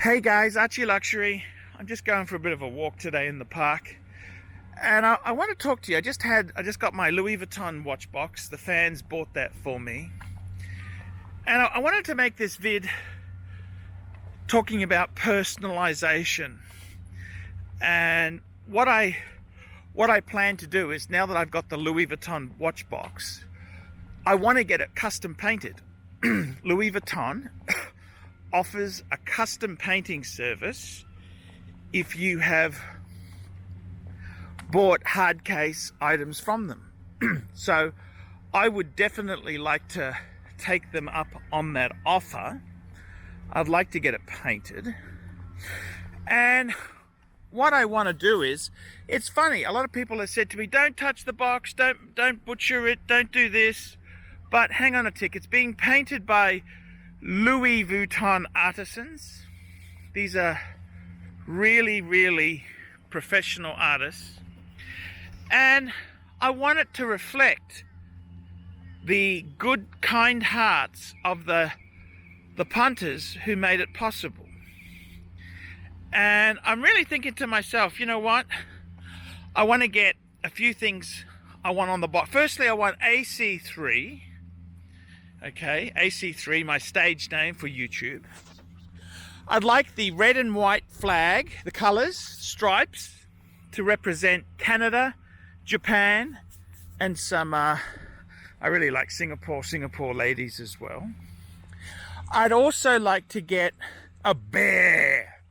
Hey guys, ArchieLuxury. I'm just going for a bit of a walk today in the park, and I want to talk to you. I just got my Louis Vuitton watch box. The fans bought that for me, and I wanted to make this vid talking about personalization. And what I plan to do is, now that I've got the Louis Vuitton watch box, I want to get it custom painted. Louis Vuitton offers a custom painting service if you have bought hard case items from them. So I would definitely like to take them up on that offer. I'd like to get it painted. And what I want to do is, it's funny, a lot of people have said to me, don't touch the box, don't butcher it, don't do this. But hang on a tick, it's being painted by Louis Vuitton artisans. These are really, really professional artists. And I want it to reflect the good, kind hearts of the punters who made it possible. And I'm really thinking to myself, you know what? I want to get a few things I want on the box. Firstly, I want AC3. Okay, AC3, my stage name for YouTube. I'd like the red and white flag, the colors, stripes, to represent Canada, Japan, and some, I really like Singapore ladies as well. I'd also like to get a bear.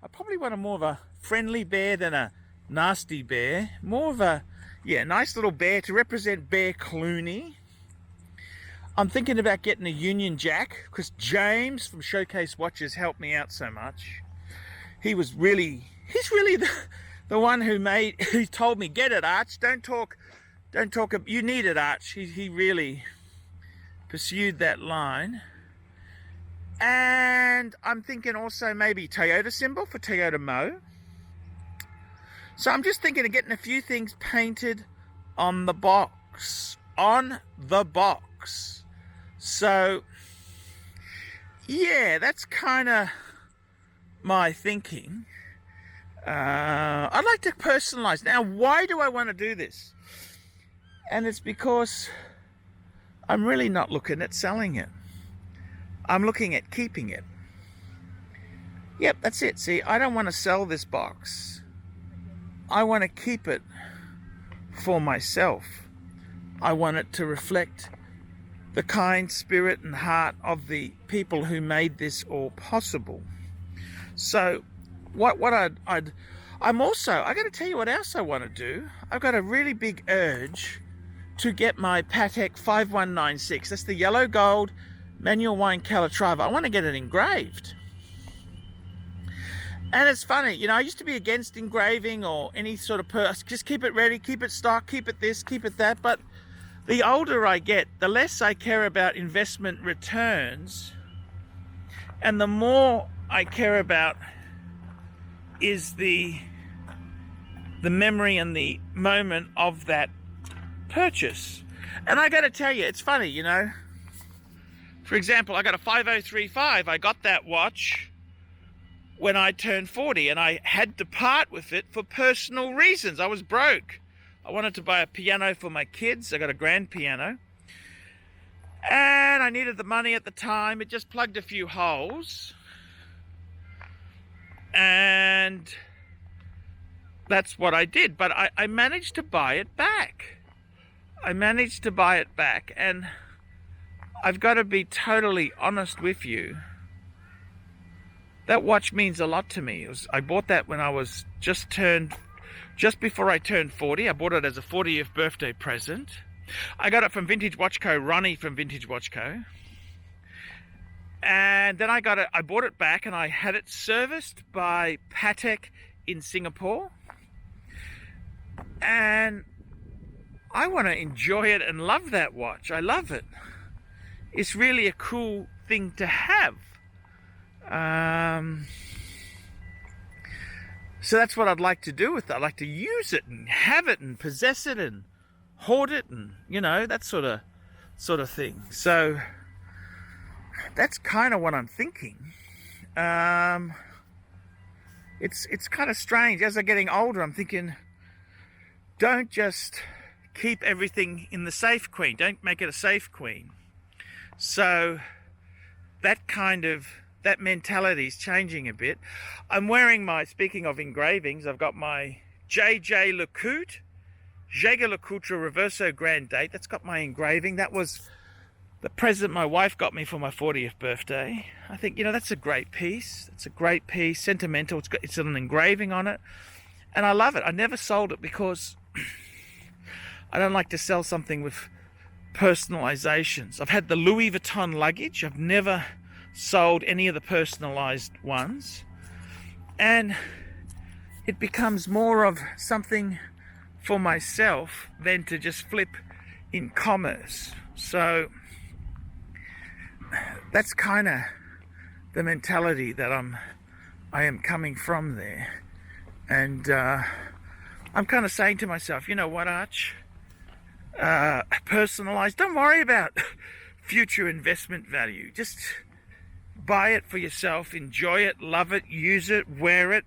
I probably want more of a friendly bear than a nasty bear. More of a, nice little bear to represent Bear Clooney. I'm thinking about getting a Union Jack because James from Showcase Watches helped me out so much. He's really the one who told me, get it, Arch, don't talk, you need it, Arch. He really pursued that line. And I'm thinking also maybe Toyota symbol for Toyota Mo. So I'm just thinking of getting a few things painted on the box. So, yeah, that's kind of my thinking. I'd like to personalize. Now, why do I want to do this? And it's because I'm really not looking at selling it. I'm looking at keeping it. Yep, that's it. See, I don't want to sell this box. I want to keep it for myself. I want it to reflect the kind spirit and heart of the people who made this all possible. So I got to tell you what else I want to do. I've got a really big urge to get my Patek 5196. That's the yellow gold manual wine Calatrava. I want to get it engraved. And it's funny, I used to be against engraving or any sort of just keep it ready, keep it stock, keep it this, keep it that. But the older I get, the less I care about investment returns, and the more I care about is the memory and the moment of that purchase. And I got to tell you, it's funny, For example, I got a 5035. I got that watch when I turned 40, and I had to part with it for personal reasons. I was broke. I wanted to buy a piano for my kids. I got a grand piano. And I needed the money at the time. It just plugged a few holes. And that's what I did. But I managed to buy it back. And I've got to be totally honest with you. That watch means a lot to me. I bought that when I was just before I turned 40. I bought it as a 40th birthday present. I got it from Vintage Watch Co, Ronnie from Vintage Watch Co. And then I bought it back, and I had it serviced by Patek in Singapore. And I want to enjoy it and love that watch. I love it. It's really a cool thing to have. So that's what I'd like to do with it. I'd like to use it and have it and possess it and hoard it and, that sort of thing. So that's kind of what I'm thinking. it's kind of strange. As I'm getting older, I'm thinking, don't just keep everything in the safe queen. Don't make it a safe queen. So that mentality is changing a bit. I'm wearing my, speaking of engravings, I've got my J.J. LeCoultre Jaeger LeCoultre Reverso Grand Date. That's got my engraving. That was the present my wife got me for my 40th birthday. I think, you know, that's a great piece. It's a great piece, sentimental. It's an engraving on it, and I love it. I never sold it because I don't like to sell something with personalizations. I've had the Louis Vuitton luggage. I've never sold any of the personalized ones, and it becomes more of something for myself than to just flip in commerce. So that's kind of the mentality that I am coming from there. And I'm kind of saying to myself, you know what, Arch, personalize. Don't worry about future investment value. Just buy it for yourself, enjoy it, love it, use it, wear it.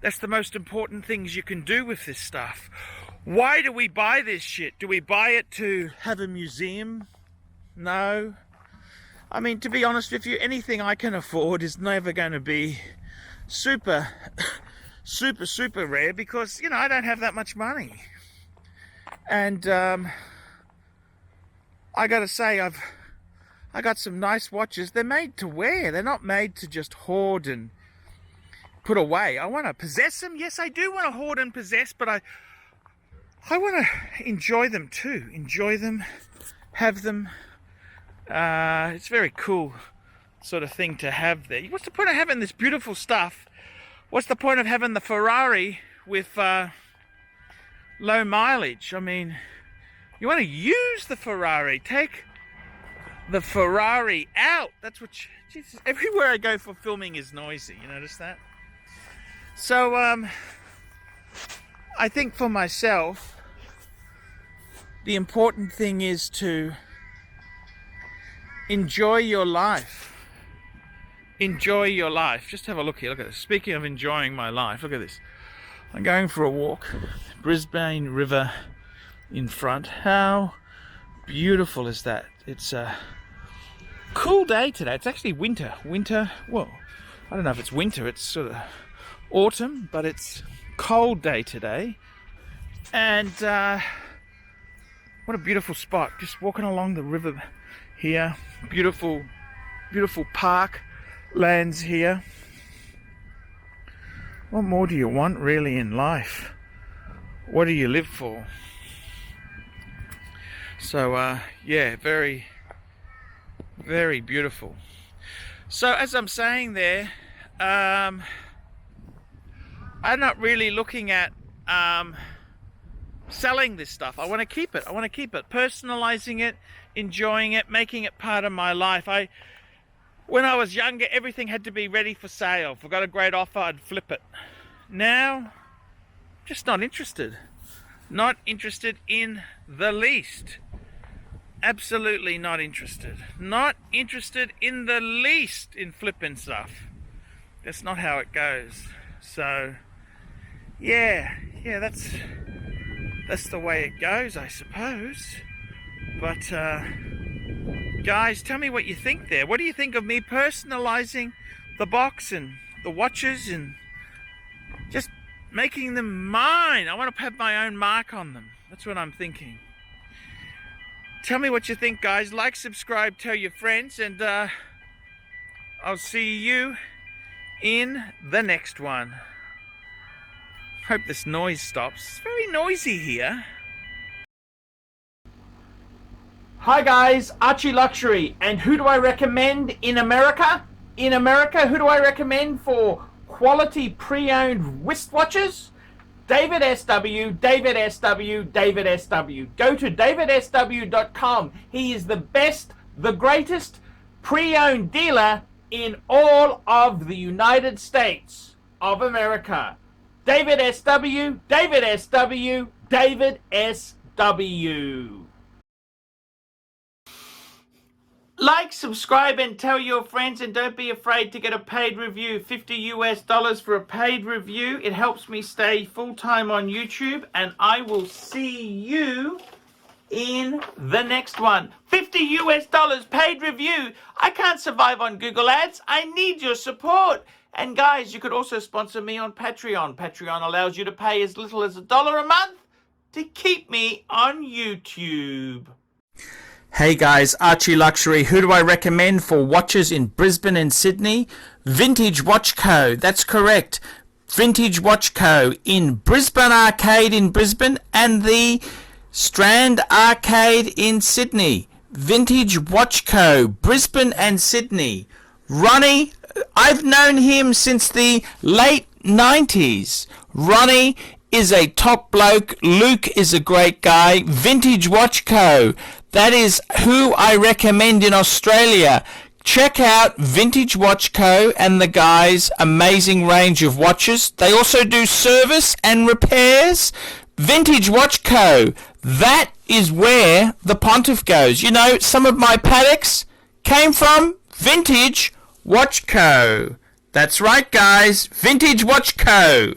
That's the most important things you can do with this stuff. Why do we buy this shit? Do we buy it to have a museum? No. I mean, to be honest with you, anything I can afford is never going to be super rare, because, you know, I don't have that much money. And I gotta say, I got some nice watches. They're made to wear. They're not made to just hoard and put away. I want to possess them. Yes, I do want to hoard and possess, but I want to enjoy them too. Enjoy them, have them. It's very cool sort of thing to have there. What's the point of having this beautiful stuff? What's the point of having the Ferrari with low mileage? I mean, you want to use the Ferrari. Take the Ferrari out. That's what Jesus, everywhere I go for filming is noisy. You notice that? So I think for myself, the important thing is to enjoy your life. Enjoy your life. Just have a look here. Look at this. Speaking of enjoying my life, look at this. I'm going for a walk. Brisbane River in front. How beautiful is that? It's a cool day today. It's actually winter. Well, I don't know if it's winter. It's sort of autumn, but it's cold day today. And what a beautiful spot. Just walking along the river here. Beautiful park lands here. What more do you want really in life? What do you live for? So yeah, very beautiful. So as I'm saying there, I'm not really looking at selling this stuff. I want to keep it. Personalizing it, enjoying it, making it part of my life. When I was younger, everything had to be ready for sale. If I got a great offer, I'd flip it. Now, just not interested. Not interested in the least. Absolutely not interested. Not interested in the least in flipping stuff. That's not how it goes. So, yeah, that's the way it goes, I suppose. But guys, tell me what you think there. What do you think of me personalizing the box and the watches and just making them mine? I want to have my own mark on them. That's what I'm thinking. Tell me what you think, guys. Like, subscribe, tell your friends, and I'll see you in the next one. Hope this noise stops. It's very noisy here. Hi guys, ArchieLuxury, and who do I recommend in America? In America, who do I recommend for quality pre-owned wristwatches? David SW, David SW, David SW. Go to davidsw.com. He is the best, the greatest pre-owned dealer in all of the United States of America. David SW, David SW, David SW. Like, subscribe, and tell your friends, and don't be afraid to get a paid review. $50 for a paid review. It helps me stay full-time on YouTube, and I will see you in the next one. $50 paid review. I can't survive on Google Ads. I need your support. And guys, you could also sponsor me on Patreon. Patreon allows you to pay as little as $1 a month to keep me on YouTube. Hey guys, ArchieLuxury. Who do I recommend for watches in Brisbane and Sydney? Vintage Watch Co. That's correct. Vintage Watch Co. in Brisbane Arcade in Brisbane and the Strand Arcade in Sydney. Vintage Watch Co. Brisbane and Sydney. Ronnie, I've known him since the late 90s. Ronnie is a top bloke. Luke is a great guy. Vintage Watch Co. That is who I recommend in Australia. Check out Vintage Watch Co. and the guys' amazing range of watches. They also do service and repairs. Vintage Watch Co. That is where the pontiff goes. You know, some of my Pateks came from Vintage Watch Co. That's right, guys. Vintage Watch Co.